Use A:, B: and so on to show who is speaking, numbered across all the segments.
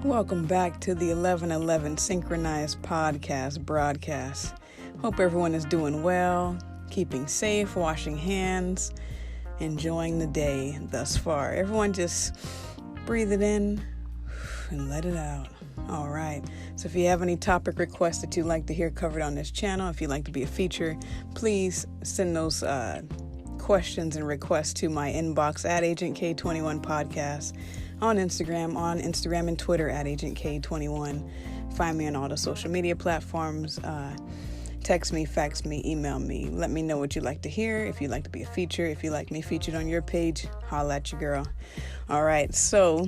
A: Welcome back to the 1111 Synchronized Podcast broadcast. Hope everyone is doing well, keeping safe, washing hands, enjoying the day thus far. Everyone just breathe it in and let it out. All right. So if you have any topic requests that you'd like to hear covered on this channel, if you'd like to be a feature, please send those questions and requests to my inbox at Agent K21 Podcast on Instagram and Twitter at Agent K21. Find me on all the social media platforms. Text me, fax me, email me. Let me know what you'd like to hear. If you'd like to be a feature, if you'd like me featured on your page, holla at your girl. All right. So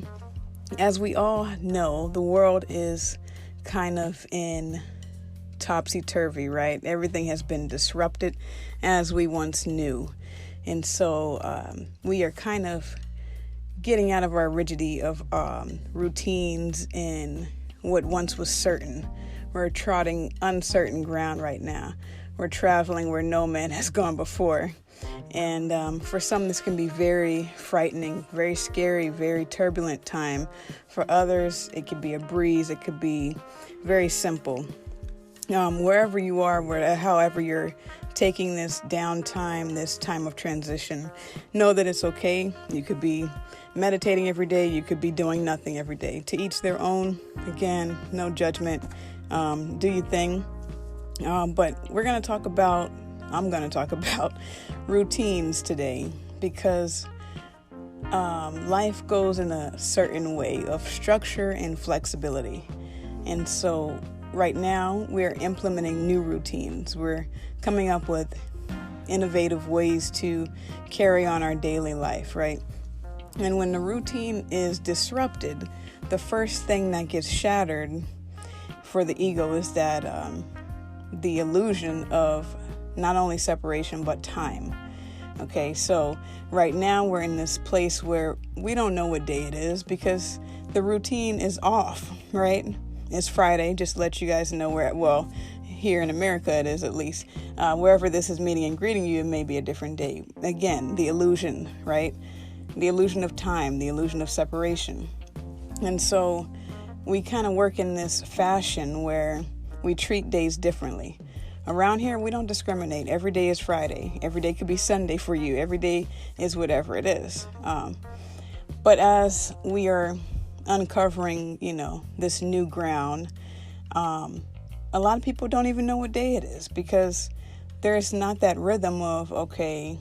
A: as we all know, the world is kind of in topsy-turvy, right? Everything has been disrupted as we once knew. And so we are kind of getting out of our rigidity of routines in what once was certain. We're trotting uncertain ground right now. We're traveling where no man has gone before. And for some, this can be very frightening, very scary, very turbulent time. For others, it could be a breeze. It could be very simple. Wherever you are, however you're taking this downtime, this time of transition, know that it's okay. You could be meditating every day. You could be doing nothing every day. To each their own. Again, no judgment. Do your thing. But I'm going to talk about routines today because life goes in a certain way of structure and flexibility. And so right now we're implementing new routines. We're coming up with innovative ways to carry on our daily life, right? And when the routine is disrupted, the first thing that gets shattered for the ego is that the illusion of not only separation, but time. Okay, so right now we're in this place where we don't know what day it is because the routine is off, right? It's Friday, just to let you guys know here in America it is at least. Wherever this is meeting and greeting you, it may be a different day. Again, the illusion, right? The illusion of time, the illusion of separation. And so we kind of work in this fashion where we treat days differently. Around here, we don't discriminate. Every day is Friday. Every day could be Sunday for you. Every day is whatever it is. But as we are uncovering, this new ground, a lot of people don't even know what day it is because there's not that rhythm of, okay,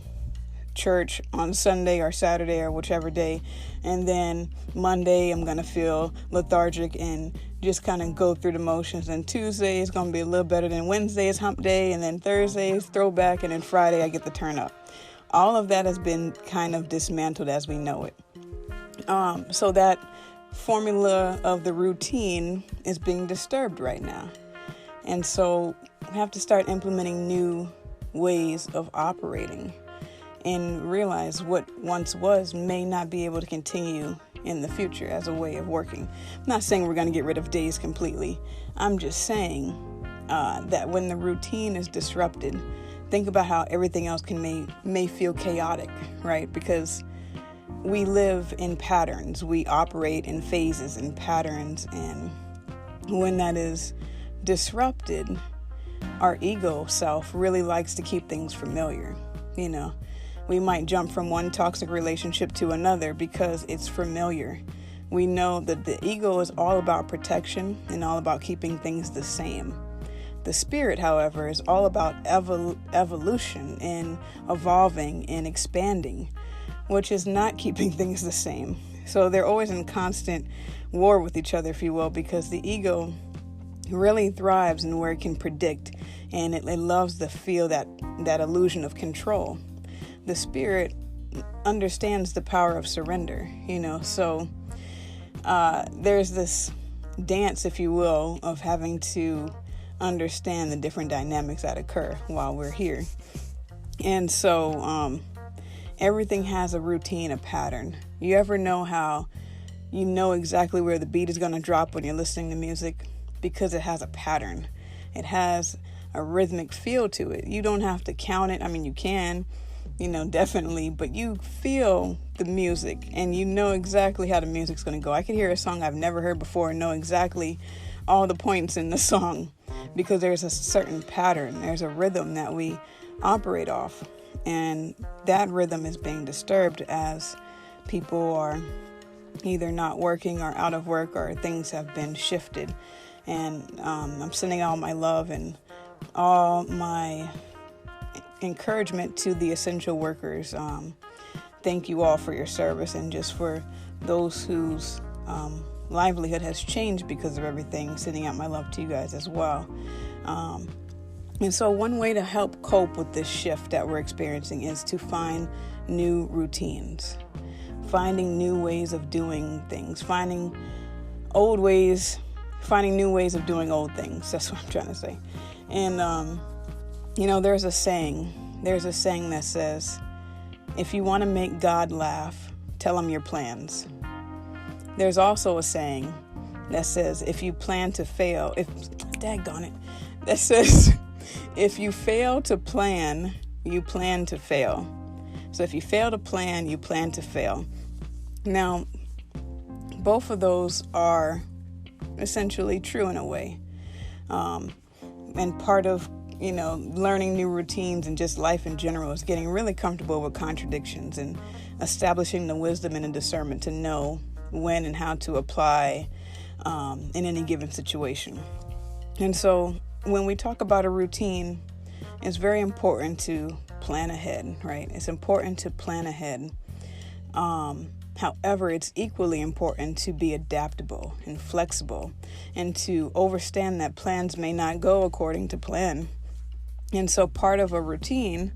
A: church on Sunday or Saturday or whichever day, and then Monday I'm going to feel lethargic and just kind of go through the motions, and Tuesday is going to be a little better than Wednesday is hump day, and then Thursday is throwback, and then Friday I get the turn up. All of that has been kind of dismantled as we know it. So that formula of the routine is being disturbed right now. And so we have to start implementing new ways of operating and realize what once was may not be able to continue in the future as a way of working. I'm not saying we're going to get rid of days completely. I'm just saying that when the routine is disrupted, think about how everything else may feel chaotic, right? Because we live in patterns. We operate in phases and patterns. And when that is disrupted, our ego self really likes to keep things familiar. We might jump from one toxic relationship to another because it's familiar. We know that the ego is all about protection and all about keeping things the same. The spirit, however, is all about evolution and evolving and expanding, which is not keeping things the same. So they're always in constant war with each other, if you will, because the ego really thrives in where it can predict, and it loves to feel that illusion of control. The spirit understands the power of surrender, so there's this dance, if you will, of having to understand the different dynamics that occur while we're here. And so everything has a routine, a pattern. You ever know how you know exactly where the beat is going to drop when you're listening to music? Because it has a pattern. It has a rhythmic feel to it. You don't have to count it. I mean, you can, definitely, but you feel the music and you know exactly how the music's going to go. I could hear a song I've never heard before and know exactly all the points in the song because there's a certain pattern, there's a rhythm that we operate off, and that rhythm is being disturbed as people are either not working or out of work or things have been shifted. And I'm sending all my love and all my encouragement to the essential workers. Thank you all for your service, and just for those whose livelihood has changed because of everything, sending out my love to you guys as well. And so one way to help cope with this shift that we're experiencing is to find new routines, finding new ways of doing things, finding new ways of doing old things. That's what I'm trying to say. And, there's a saying that says, if you want to make God laugh, tell him your plans. There's also a saying that says, if you plan to fail, that says, if you fail to plan, you plan to fail. So if you fail to plan, you plan to fail. Now, both of those are essentially true in a way. And part of, learning new routines and just life in general is getting really comfortable with contradictions and establishing the wisdom and the discernment to know when and how to apply in any given situation. And so when we talk about a routine, it's very important to plan ahead, right? It's important to plan ahead. However, it's equally important to be adaptable and flexible and to understand that plans may not go according to plan. And so part of a routine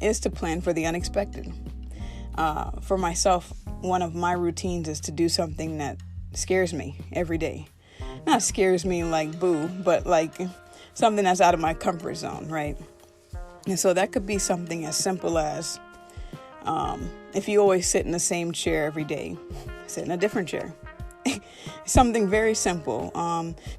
A: is to plan for the unexpected. For myself, one of my routines is to do something that scares me every day. Not scares me like boo, but like something that's out of my comfort zone, right? And so that could be something as simple as if you always sit in the same chair every day, sit in a different chair. Something very simple.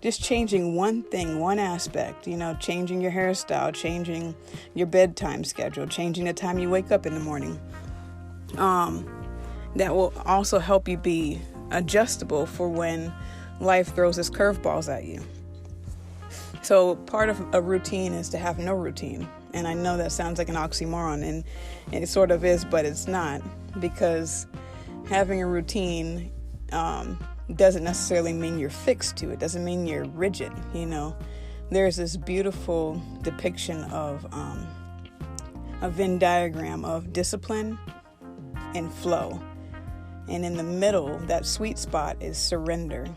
A: Just changing one thing, one aspect, changing your hairstyle, changing your bedtime schedule, changing the time you wake up in the morning. That will also help you be adjustable for when life throws its curveballs at you. So part of a routine is to have no routine. And I know that sounds like an oxymoron, and it sort of is, but it's not, because having a routine doesn't necessarily mean you're fixed to it. Doesn't mean you're rigid. There's this beautiful depiction of a Venn diagram of discipline and flow. And in the middle, that sweet spot is surrender.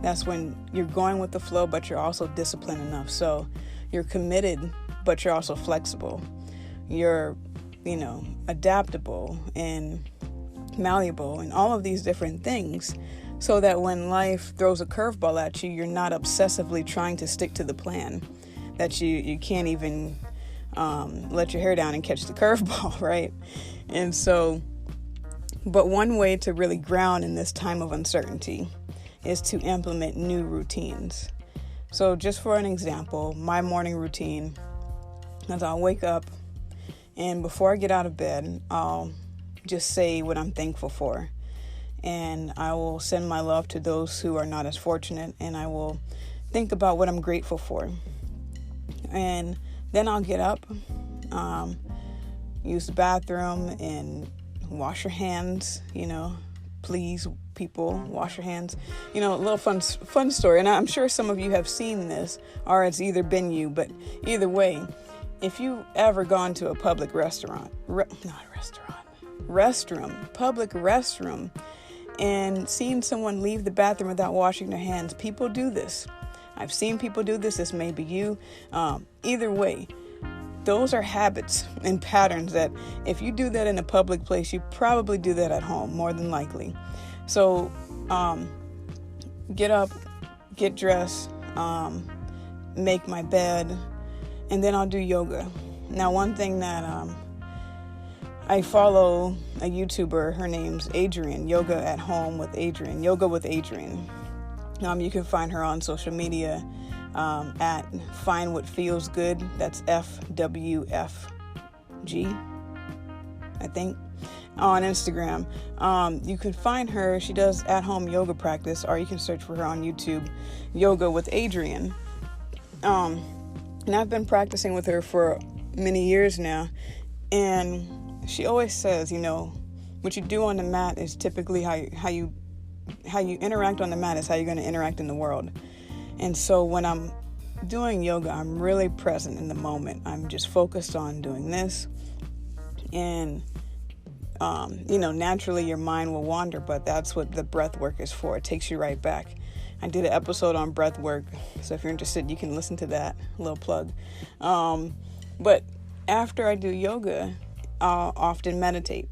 A: That's when you're going with the flow, but you're also disciplined enough. So you're committed, but you're also flexible. You're, adaptable and malleable and all of these different things, so that when life throws a curveball at you, you're not obsessively trying to stick to the plan, that you can't even let your hair down and catch the curveball, right? And so, but one way to really ground in this time of uncertainty is to implement new routines. So just for an example, my morning routine is I'll wake up, and before I get out of bed, I'll just say what I'm thankful for. And I will send my love to those who are not as fortunate, and I will think about what I'm grateful for. And then I'll get up, use the bathroom, and wash your hands, please, people, wash your hands. A little fun story. And I'm sure some of you have seen this, or it's either been you, but either way, if you ever gone to a public restroom, public restroom, and seen someone leave the bathroom without washing their hands, people do this. I've seen people do this. This may be you. Either way, those are habits and patterns that if you do that in a public place, you probably do that at home, more than likely. So get up, get dressed, make my bed, and then I'll do yoga. Now, one thing that I follow a YouTuber, her name's Adriene, Yoga at Home with Adriene, Yoga with Adriene. You can find her on social media at Find What Feels Good. That's FWFG. I think, on Instagram. You can find her. She does at-home yoga practice, or you can search for her on YouTube, Yoga with Adriene. And I've been practicing with her for many years now. And she always says, what you do on the mat is typically how you interact on the mat is how you're going to interact in the world. And so when I'm doing yoga, I'm really present in the moment. I'm just focused on doing this. And, naturally your mind will wander, but that's what the breath work is for. It takes you right back. I did an episode on breath work, so if you're interested, you can listen to that. A little plug. But after I do yoga, I'll often meditate.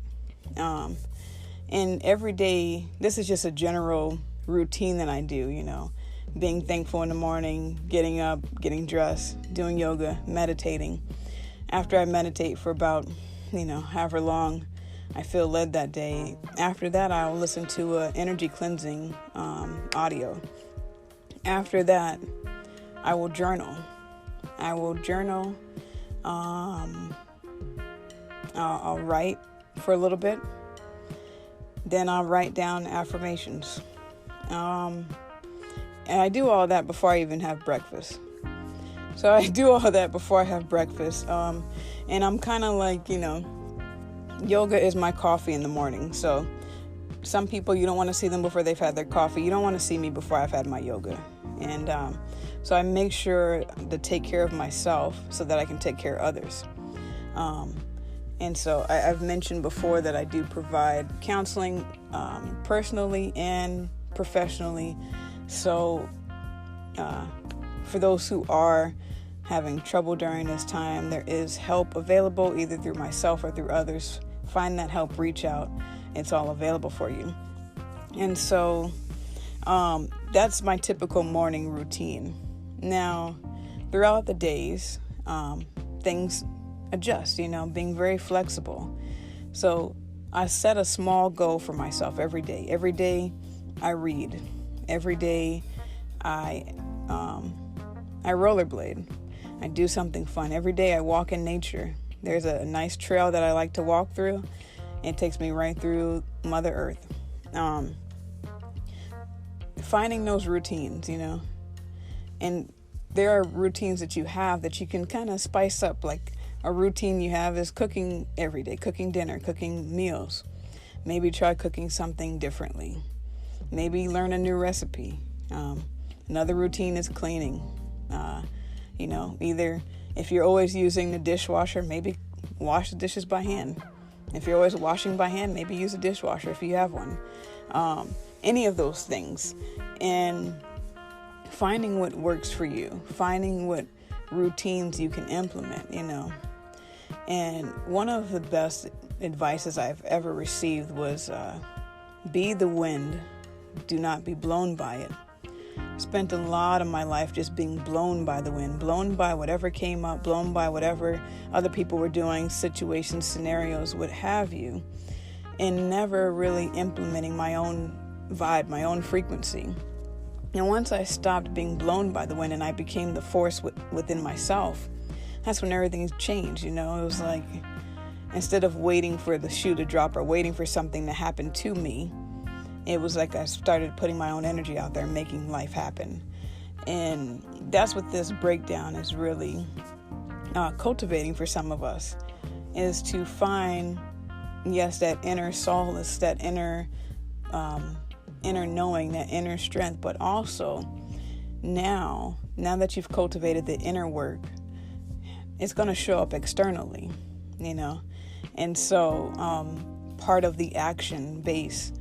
A: And every day, this is just a general routine that I do, being thankful in the morning, getting up, getting dressed, doing yoga, meditating. After I meditate for about, however long I feel led that day, after that, I'll listen to an energy cleansing audio. After that, I will journal. I'll write for a little bit. Then I'll write down affirmations. And I do all that before I even have breakfast. So I do all that before I have breakfast. And I'm kind of like, yoga is my coffee in the morning. So some people, you don't want to see them before they've had their coffee. You don't want to see me before I've had my yoga. And so I make sure to take care of myself so that I can take care of others. And so I've mentioned before that I do provide counseling personally and professionally. So for those who are having trouble during this time, there is help available either through myself or through others. Find that help, reach out. It's all available for you. And so that's my typical morning routine. Now, throughout the days, things adjust, being very flexible. So I set a small goal for myself every day. Every day I read. Every day I rollerblade. I do something fun. Every day I walk in nature. There's a nice trail that I like to walk through. It takes me right through Mother Earth. Finding those routines, and there are routines that you have that you can kind of spice up. Like a routine you have is cooking every day, cooking dinner, cooking meals. Maybe try cooking something differently. Maybe learn a new recipe. Another routine is cleaning. Either if you're always using the dishwasher, maybe wash the dishes by hand. If you're always washing by hand, maybe use a dishwasher if you have one. Any of those things. And finding what works for you. Finding what routines you can implement, And one of the best advices I've ever received was be the wind, do not be blown by it. Spent a lot of my life just being blown by the wind, blown by whatever came up, blown by whatever other people were doing, situations, scenarios, what have you, and never really implementing my own vibe, my own frequency. And once I stopped being blown by the wind and I became the force within myself, that's when everything changed. It was like, instead of waiting for the shoe to drop or waiting for something to happen to me, it was like I started putting my own energy out there, making life happen. And that's what this breakdown is really cultivating for some of us, is to find, yes, that inner solace, that inner knowing, that inner strength, but also now that you've cultivated the inner work, it's going to show up externally, And so part of the action base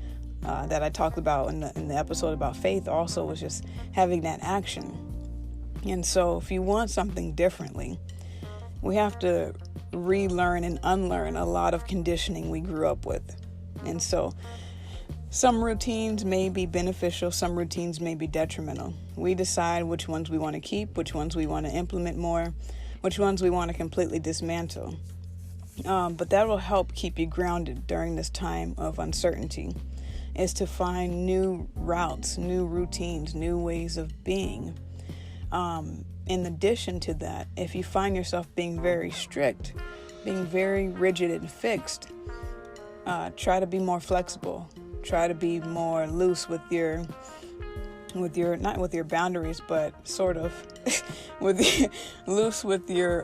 A: that I talked about in the episode about faith also was just having that action. And so if you want something differently, we have to relearn and unlearn a lot of conditioning we grew up with. And so some routines may be beneficial, some routines may be detrimental. We decide which ones we want to keep, which ones we want to implement more, which ones we want to completely dismantle. But that will help keep you grounded during this time of uncertainty, is to find new routes, new routines, new ways of being. In addition to that, if you find yourself being very strict, being very rigid and fixed. Try to be more flexible. Try to be more loose with your not with your boundaries, but sort of loose with your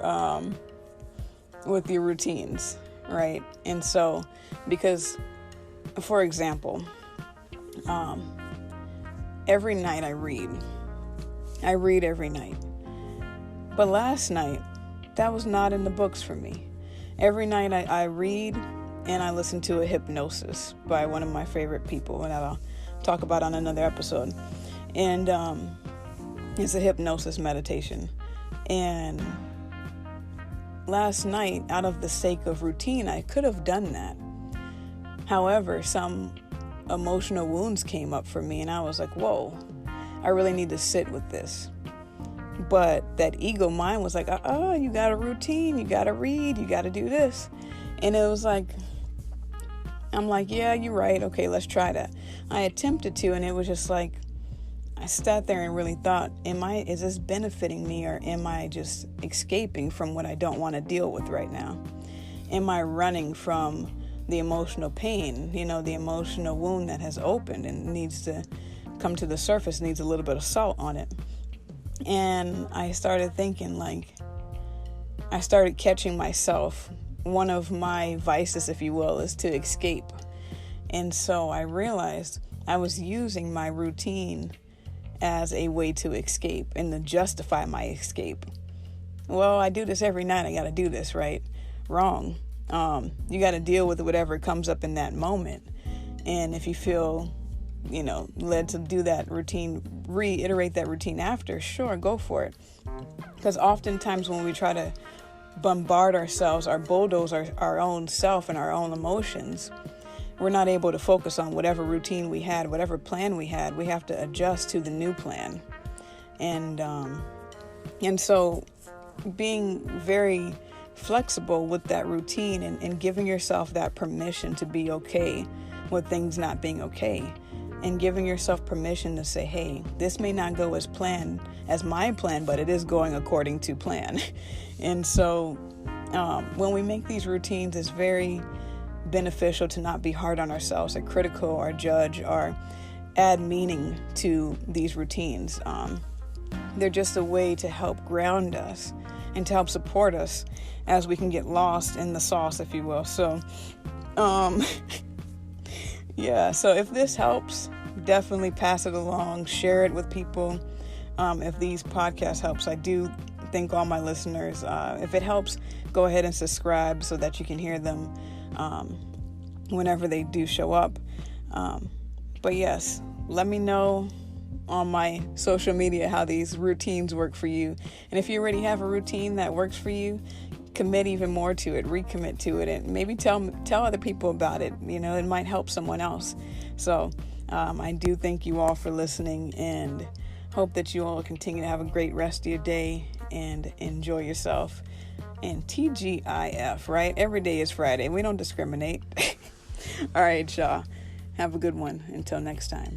A: routines, right? And so, because, for example, every night I read every night, but last night that was not in the books for me. Every night I read and I listen to a hypnosis by one of my favorite people, that I'll talk about on another episode. And it's a hypnosis meditation. And last night, out of the sake of routine, I could have done that. However, some emotional wounds came up for me, and I was like, whoa, I really need to sit with this. But that ego mind was like, you got a routine, you got to read, you got to do this. And it was like, I'm like, yeah, you're right. Okay, let's try that. I attempted to, and it was just like, I sat there and really thought, is this benefiting me, or am I just escaping from what I don't want to deal with right now? Am I running from the emotional pain, the emotional wound that has opened and needs to come to the surface, needs a little bit of salt on it? And I started thinking, I started catching myself. One of my vices, if you will, is to escape. And so I realized I was using my routine as a way to escape and to justify my escape. Well, I do this every night. I got to do this, right? Wrong. You got to deal with whatever comes up in that moment. And if you feel, led to do that routine, reiterate that routine after, sure, go for it. Because oftentimes when we try to bombard ourselves or bulldoze our own self and our own emotions, we're not able to focus on whatever routine we had, whatever plan we had. We have to adjust to the new plan. And so being very flexible with that routine and giving yourself that permission to be okay with things not being okay, and giving yourself permission to say, hey, this may not go as planned, as my plan, but it is going according to plan. And so when we make these routines, it's very beneficial to not be hard on ourselves or critical or judge or add meaning to these routines. They're just a way to help ground us and to help support us as we can get lost in the sauce, if you will. So, so if this helps, definitely pass it along, share it with people. If these podcasts helps, I do thank all my listeners. If it helps, go ahead and subscribe so that you can hear them whenever they do show up. But yes, let me know on my social media how these routines work for you. And if you already have a routine that works for you, commit even more to it, recommit to it, and maybe tell other people about it. It might help someone else. So I do thank you all for listening, and hope that you all continue to have a great rest of your day and enjoy yourself. And TGIF, right? Every day is Friday. We don't discriminate. All right, y'all. Have a good one. Until next time.